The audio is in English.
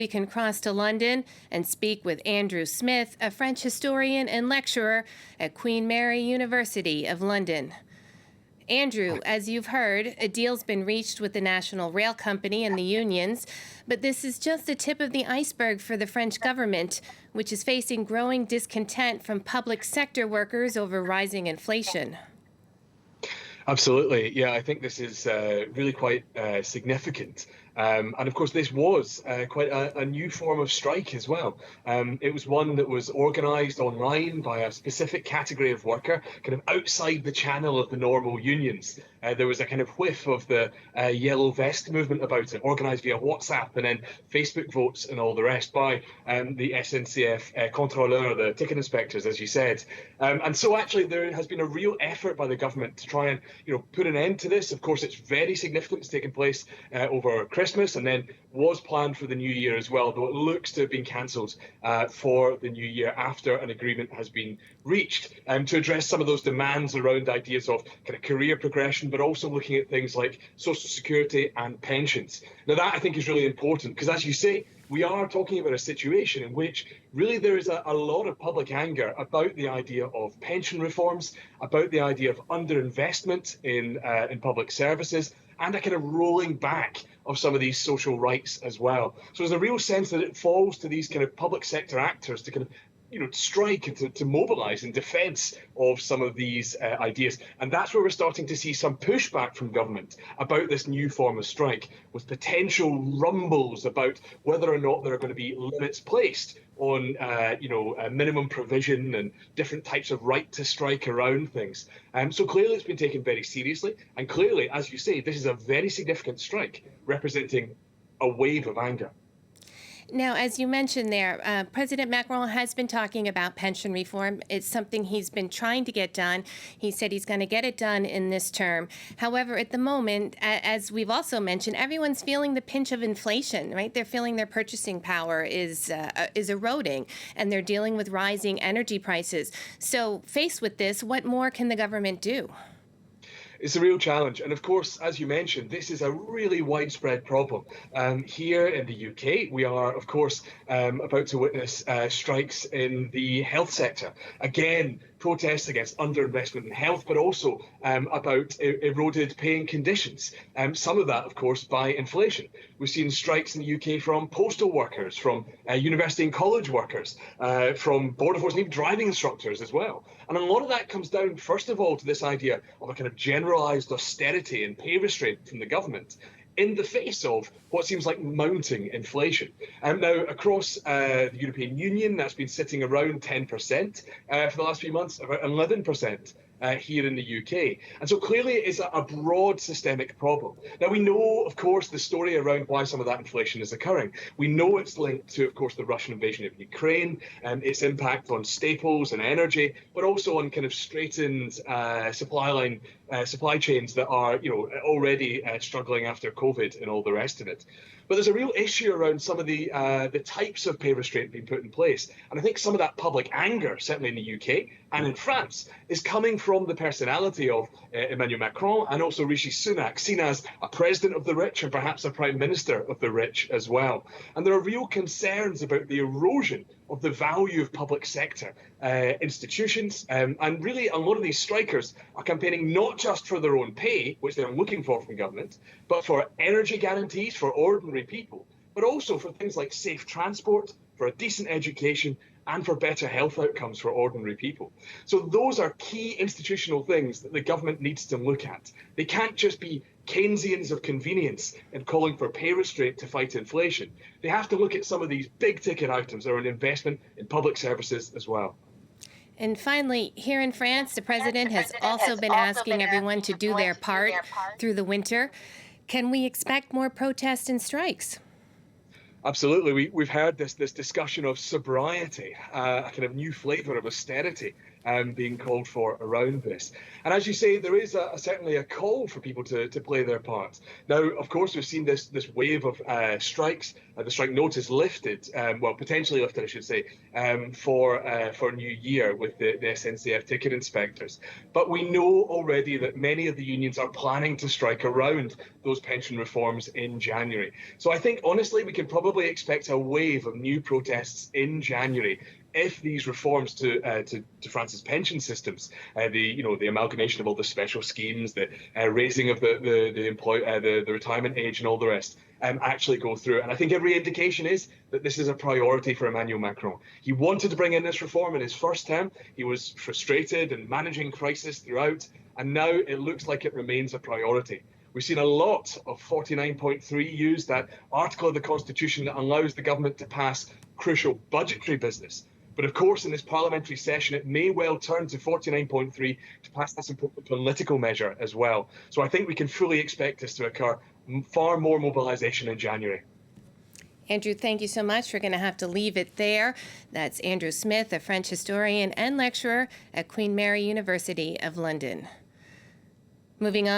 We can cross to London and speak with Andrew Smith, a French historian and lecturer at Queen Mary University of London. Andrew, as you've heard, a deal's been reached with the National Rail Company and the unions, but this is just the tip of the iceberg for the French government, which is facing growing discontent from public sector workers over rising inflation. Absolutely. Yeah, I think this is really quite significant. And of course, this was quite a new form of strike as well. It was one that was organised online by a specific category of worker, kind of outside the channel of the normal unions. There was a kind of whiff of the yellow vest movement about it, organised via WhatsApp and then Facebook votes and all the rest by the SNCF contrôleur, the ticket inspectors, as you said. And so actually there has been a real effort by the government to try and put an end to this. Of course, it's very significant. It's taken place over Christmas and then was planned for the new year as well, though it looks to have been cancelled for the new year after an agreement has been reached to address some of those demands around ideas of kind of career progression, but also looking at things like social security and pensions. Now, that I think is really important because, as you say, we are talking about a situation in which really there is a lot of public anger about the idea of pension reforms, about the idea of underinvestment in public services, and a kind of rolling back of some of these social rights as well. So there's a real sense that it falls to these kind of public sector actors to kind of strike and to mobilise in defence of some of these ideas. And that's where we're starting to see some pushback from government about this new form of strike, with potential rumbles about whether or not there are going to be limits placed on minimum provision and different types of right to strike around things. So clearly it's been taken very seriously. And clearly, as you say, this is a very significant strike representing a wave of anger. Now, as you mentioned there, President Macron has been talking about pension reform. It's something he's been trying to get done. He said he's going to get it done in this term. However, at the moment, as we've also mentioned, everyone's feeling the pinch of inflation, right? They're feeling their purchasing power is eroding, and they're dealing with rising energy prices. So faced with this, what more can the government do? It's a real challenge. And of course, as you mentioned, this is a really widespread problem. Here in the UK, we are, of course, about to witness strikes in the health sector. Again, protests against underinvestment in health, but also about eroded paying conditions. Some of that, of course, by inflation. We've seen strikes in the UK from postal workers, from university and college workers, from border force and even driving instructors as well. And a lot of that comes down, first of all, to this idea of a kind of generalised austerity and pay restraint from the government in the face of what seems like mounting inflation. Now, across the European Union, that's been sitting around 10% for the last few months, about 11% here in the UK. And so clearly it is a broad systemic problem. Now, we know, of course, the story around why some of that inflation is occurring. We know it's linked to, of course, the Russian invasion of Ukraine and its impact on staples and energy, but also on kind of straightened supply chains that are, already struggling after COVID and all the rest of it. But there's a real issue around some of the types of pay restraint being put in place. And I think some of that public anger, certainly in the UK and in France, is coming from the personality of Emmanuel Macron and also Rishi Sunak, seen as a president of the rich and perhaps a prime minister of the rich as well. And there are real concerns about the erosion of the value of public sector institutions. And really, a lot of these strikers are campaigning not just for their own pay, which they're looking for from government, but for energy guarantees for ordinary people, but also for things like safe transport, for a decent education, and for better health outcomes for ordinary people. So those are key institutional things that the government needs to look at. They can't just be Keynesians of convenience in calling for pay restraint to fight inflation. They have to look at some of these big ticket items around investment in public services as well. And finally, here in France, the president has also been asking everyone to do their part through the winter. Can we expect more protests and strikes? Absolutely. We've heard this discussion of sobriety, a kind of new flavour of austerity being called for around this. And as you say, there is certainly a call for people to play their part. Now, of course, we've seen this wave of strikes. The strike notice lifted, well, potentially lifted, I should say, for New Year with the SNCF ticket inspectors. But we know already that many of the unions are planning to strike around those pension reforms in January. So I think, honestly, we can probably expect a wave of new protests in January if these reforms to France's pension systems, the amalgamation of all the special schemes, the raising of the retirement age, and all the rest, actually go through. And I think every indication is that this is a priority for Emmanuel Macron. He wanted to bring in this reform in his first term. He was frustrated and managing crisis throughout, and now it looks like it remains a priority. We've seen a lot of 49.3 used, that article of the Constitution that allows the government to pass crucial budgetary business. But of course, in this parliamentary session, it may well turn to 49.3 to pass this important political measure as well. So I think we can fully expect this to occur, far more mobilisation in January. Andrew, thank you so much. We're going to have to leave it there. That's Andrew Smith, a French historian and lecturer at Queen Mary University of London. Moving on.